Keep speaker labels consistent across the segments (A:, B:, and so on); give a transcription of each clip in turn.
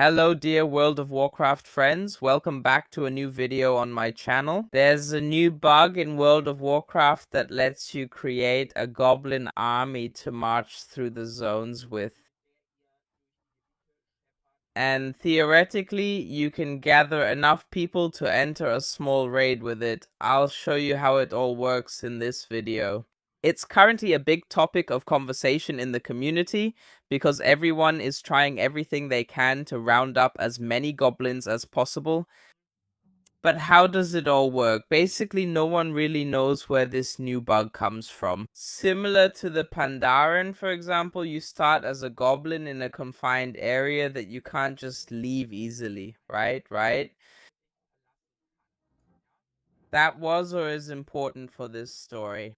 A: Hello dear World of Warcraft friends, welcome back to a new video on my channel. There's a new bug in World of Warcraft that lets you create a goblin army to march through the zones with. And theoretically, you can gather enough people to enter a small raid with it. I'll show you how it all works in this video. It's currently a big topic of conversation in the community because everyone is trying everything they can to round up as many goblins as possible. But how does it all work? Basically, no one really knows where this new bug comes from. Similar to the Pandaren, for example, you start as a goblin in a confined area that you can't just leave easily, right? That was or is important for this story.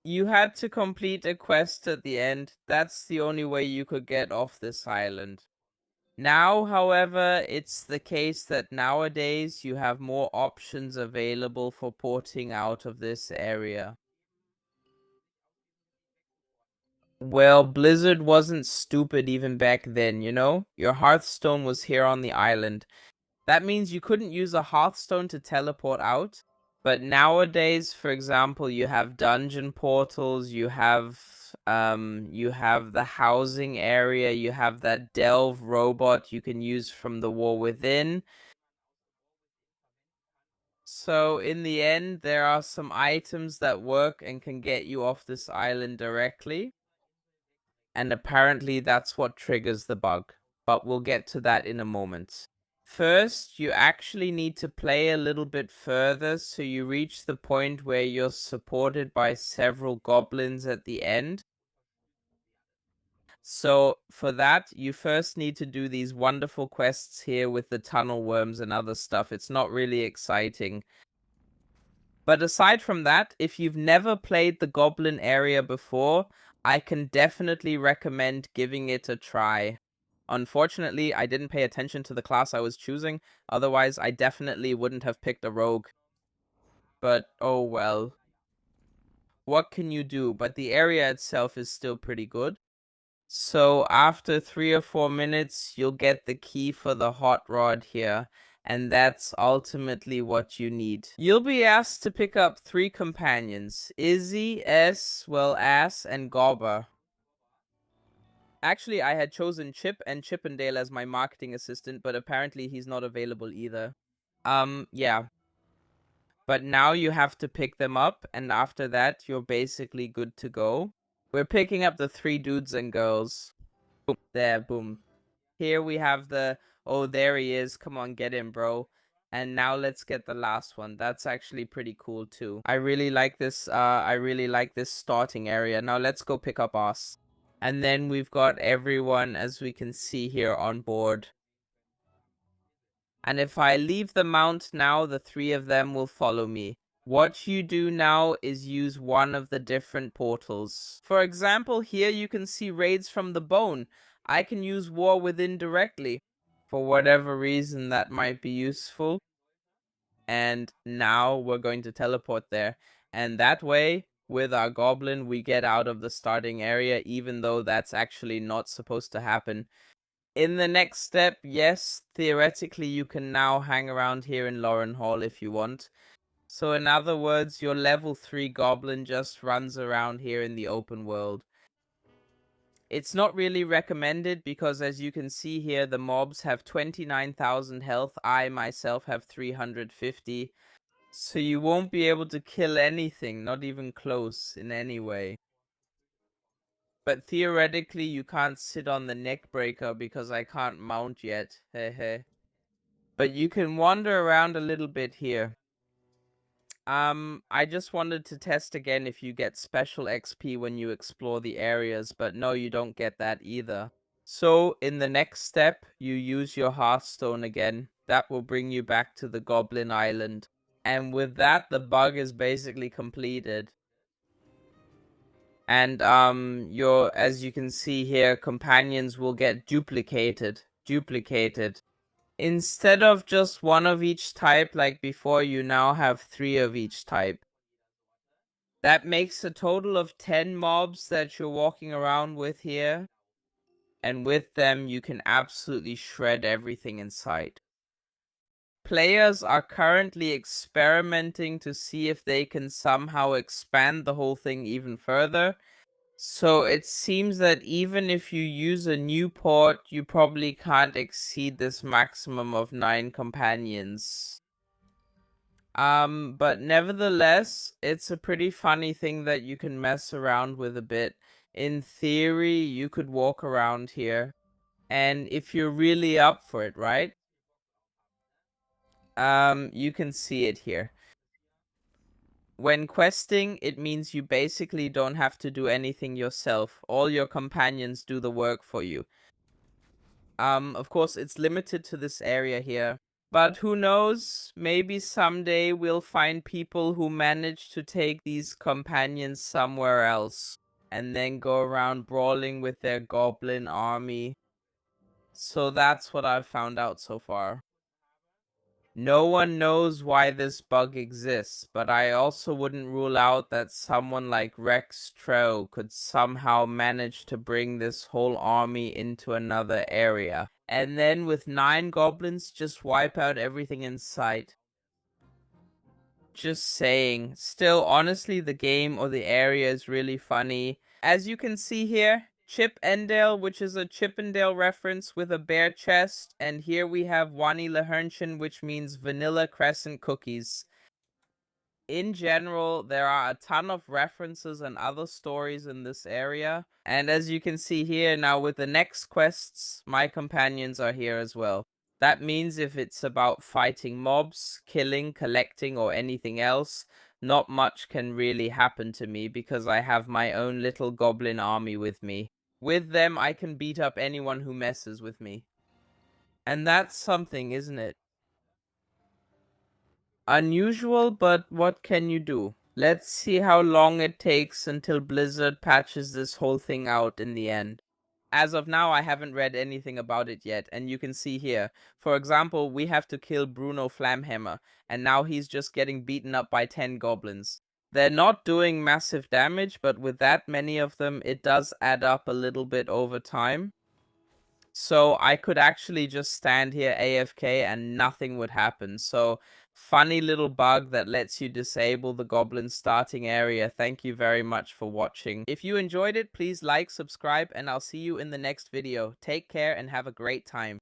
A: You had to complete a quest at the end. That's the only way you could get off this island. Now, however, it's the case that nowadays you have more options available for porting out of this area. Well, Blizzard wasn't stupid even back then, you know? Your Hearthstone was here on the island. That means you couldn't use a Hearthstone to teleport out. But nowadays, for example, you have dungeon portals, you have the housing area, you have that delve robot you can use from the War Within. So in the end, there are some items that work and can get you off this island directly. And apparently that's what triggers the bug. But we'll get to that in a moment. First, you actually need to play a little bit further so you reach the point where you're supported by several goblins at the end. So for that, you first need to do these wonderful quests here with the tunnel worms and other stuff. It's not really exciting. But aside from that, if you've never played the goblin area before, I can definitely recommend giving it a try. Unfortunately, I didn't pay attention to the class I was choosing, otherwise I definitely wouldn't have picked a rogue. But oh well. What can you do? But the area itself is still pretty good. So after 3 or 4 minutes, you'll get the key for the hot rod here. And that's ultimately what you need. You'll be asked to pick up 3 companions. Izzy, Ass, and Gobber. Actually, I had chosen Chip and Chippendale as my marketing assistant, but apparently he's not available either. Yeah. But now you have to pick them up, and after that, you're basically good to go. We're picking up the 3 dudes and girls. Boom. There, boom. Here we have the, oh, there he is. Come on, get him, bro. And now let's get the last one. That's actually pretty cool, too. I really like this starting area. Now let's go pick up us. And then we've got everyone, as we can see here, on board. And if I leave the mount now, the 3 of them will follow me. What you do now is use one of the different portals. For example, here you can see raids from the bone. I can use War Within directly. For whatever reason that might be useful. And now we're going to teleport there. And that way, with our goblin, we get out of the starting area, even though that's actually not supposed to happen. In the next step, yes, theoretically you can now hang around here in Lauren Hall if you want. So in other words, your level 3 goblin just runs around here in the open world. It's not really recommended because, as you can see here, the mobs have 29,000 health. I myself have 350. So you won't be able to kill anything, not even close in any way. But theoretically, you can't sit on the neck breaker because I can't mount yet. Hehe. But you can wander around a little bit here. I just wanted to test again if you get special XP when you explore the areas, but no, you don't get that either. So, in the next step, you use your Hearthstone again. That will bring you back to the Goblin Island. And with that, the bug is basically completed. And, as you can see here, companions will get duplicated. Instead of just one of each type like before, you now have 3 of each type. That makes a total of 10 mobs that you're walking around with here. and with them you can absolutely shred everything in sight. Players are currently experimenting to see if they can somehow expand the whole thing even further. So it seems that even if you use a new port, you probably can't exceed this maximum of 9 companions. But nevertheless, it's a pretty funny thing that you can mess around with a bit. In theory, you could walk around here, and if you're really up for it, right? You can see it here. When questing, it means you basically don't have to do anything yourself. All your companions do the work for you. Of course, it's limited to this area here. But who knows, maybe someday we'll find people who manage to take these companions somewhere else and then go around brawling with their goblin army. So that's what I've found out so far. No one knows why this bug exists, but I also wouldn't rule out that someone like Rex Tro could somehow manage to bring this whole army into another area, and then with 9 goblins just wipe out everything in sight. Just saying. Still, honestly, the game or the area is really funny. As you can see here, Chip Endale, which is a Chippendale reference with a bare chest, and here we have Wani Lahernchen, which means vanilla crescent cookies. In general, there are a ton of references and other stories in this area, and as you can see here, now with the next quests, my companions are here as well. That means if it's about fighting mobs, killing, collecting, or anything else, not much can really happen to me because I have my own little goblin army with me. With them, I can beat up anyone who messes with me. And that's something, isn't it? Unusual, but what can you do? Let's see how long it takes until Blizzard patches this whole thing out in the end. As of now, I haven't read anything about it yet, and you can see here. For example, we have to kill Bruno Flamhammer, and now he's just getting beaten up by 10 goblins. They're not doing massive damage, but with that many of them, it does add up a little bit over time. So I could actually just stand here AFK and nothing would happen. So funny little bug that lets you disable the goblin starting area. Thank you very much for watching. If you enjoyed it, please like, subscribe, and I'll see you in the next video. Take care and have a great time.